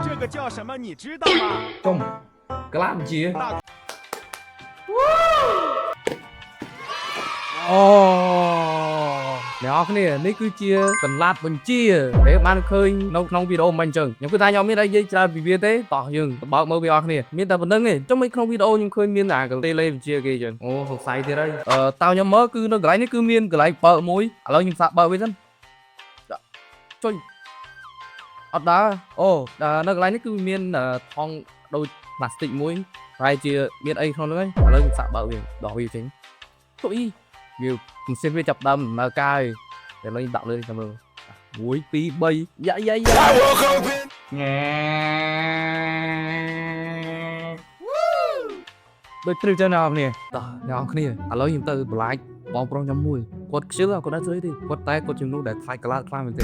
这个叫什么？你知道吗？中个拉不接អ្នកគ្នានេះគឺជាកន្លាតបញ្ជាដែលបានឃើញនៅក្នុងវីដេអូមិនអញ្ចឹងខ្ញុំគិតថាខ្ញុំមានអីនិយាយច្រើនពីវាទេតោះយើងទៅបើកមើលវាអស់គ្នាមានតែប៉ុណ្្នឹងទេចុះមិនក្នុងវីដេអូខ្ញុំឃើញមានតែកន្ទេលេបញ្ជាគេអញ្ចឹងអូសង្ស័យទៀតហើយតើខ្ញុំមើលគឺនៅកន្លែងនេះគឺមានកន្លែងបើកមួយឥឡូវខ្ញុំសាកបើកវាសិនចុយអត់ដែរអូនៅកន្លែងនេះគឺមានថង់ដូចផ្លាស្ទិកមួយប្រហែលជាមានអីក្នុងនោះហើយឥឡូវខ្ញុំសាកបើកវាដោះវាចេញទុយវាមិនសិនវាចាប់ដើមដំណើរការហើយតែលេងដាក់លើចាំមើល1 2 3យ៉ាយ៉ាយ៉ាដូចត្រូវចឹងណាស់គ្នាតោះអ្នកនរគ្នាឥឡូវខ្ញុំទៅបន្លាចបងប្រុសខ្ញុំមួយគាត់ខ្ជិលគាត់ដល់ស្រីទេគាត់តែគាត់ជំនួសដែលខ្លាចក្លាតខ្លាំងមែនទេ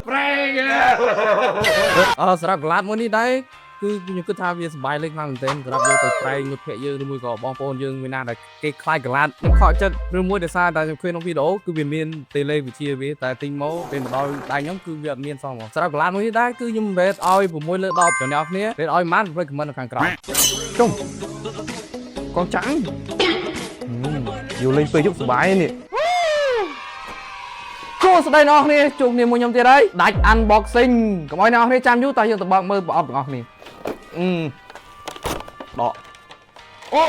ប្រេងសម្រាប់ក្លាតមួយនេះដែរគឺខ្ញុំគិតថាវាសប្បាយលេងខ្លាំងមែនទែនសម្រាប់យកទៅប្រែងមិត្តភក្តិយើងឬមួយក៏បងប្អូនយើងមានណាដែលគេខ្លាចក្លាតខ្ញុំខកចិត្តឬមួយដោយសារតែខ្ញុំឃើញក្នុងវីដេអូគឺវាមានតេលេវិជាវាតែទិញមកពេលមកដល់ដៃខ្ញុំគឺវាអត់មានសោះហ្មងសម្រាប់ក្លាតមួយនេះដែរគឺខ្ញុំរ៉េតឲ្យ6លើ10បងប្អូនគ្នារ៉េតឲ្យម៉ានប្រិយខមមិននៅខាងក្រោមចុងកងចាំងយូរលេងពេលយប់សប្បាយនេះចូលស្ដីអ្នកនរគ្នាជួបគ្នាមួយខ្ញុំទៀតហើយដាច់ unboxing កុំឲ្យអ្នកនរគ្នាចាំយូរតើយើងទៅបើកមើលប្រអប់ទាំងអស់គ្នាដកអូ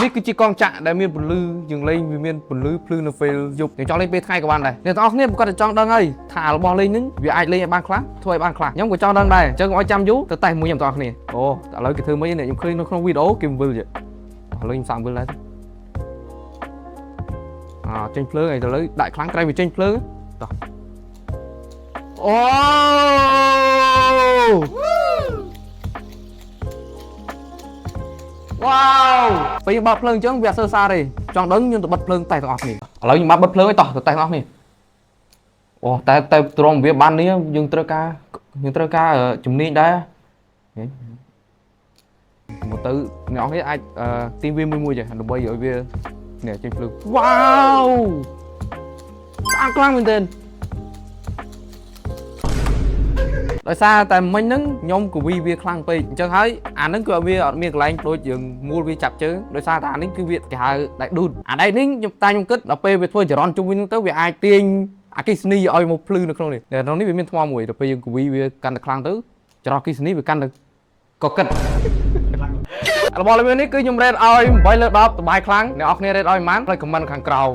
នេះគឺជាកងចាក់ដែលមានពន្លឺយើងលេងវាមានពន្លឺភ្លឺនៅពេលយប់យើងចង់លេងពេលថ្ងៃក៏បានដែរអ្នកទាំងអស់គ្នាប្រកាសតែចង់ដឹងហើយថារបស់លេងនេះវាអាចលេងឲ្យបានខ្លះធ្វើឲ្យបានខ្លះខ្ញុំក៏ចង់ដឹងដែរអញ្ចឹងកុំឲ្យចាំយូរទៅតែមួយខ្ញុំទាំងអស់គ្នាអូឥឡូវគេធ្វើមិននេះខ្ញុំឃើញនៅក្នុងវីដេអូគេវិលទៀតឥឡូវខ្ញុំសាកវិលដែរចេញភ្លើងឯងទៅលើដាក់ខ្លាំងក្រែងវាចេញភ្លើងតោះអូវ៉ាវពេលយើងបើកភ្លើងអញ្ចឹងវាអត់សើសារទេចង់ដឹងខ្ញុំទៅបិទភ្លើងតែទាំងអស់គ្នាឥឡូវខ្ញុំមកបិទភ្លើងឲ្យតោះទៅតែទាំងអស់គ្នាអូតែទ្រាំវាបាននេះយើងត្រូវការជំនាញដែរមកទៅអ្នកនរគ្នាអាចទីវាមួយចេះដើម្បីឲ្យវានេះចេញភ្លើងវ៉ាវស្អាតខ្លាំងមែនទែនដោយសារតែមិញហ្នឹងខ្ញុំកវីវាខ្លាំងពេកអញ្ចឹងហើយអាហ្នឹងគឺវាអត់មានកន្លែងដូចយើងមូលវាចាប់ជើងដោយសារតែអានេះគឺវាគេហៅដៃឌូតអាដៃនេះខ្ញុំគិតដល់ពេលវាធ្វើចរន្តជុំវិញហ្នឹងទៅវាអាចទាញអគ្គិសនីឲ្យមកភ្លឺនៅក្នុងនេះក្នុងនេះវាមានថ្មមួយដល់ពេលយើងកវីវាកាន់តែខ្លាំងទៅចរន្តអគ្គិសនីវាកាន់តែកកិតរបស់លេងនេះគឺខ្ញុំរ៉េតឲ្យ8លើ10សប្បាយខ្លាំងអ្នកនរគ្នារ៉េតឲ្យប៉ុន្មានផ្លេចខមមិនខាងក្រោម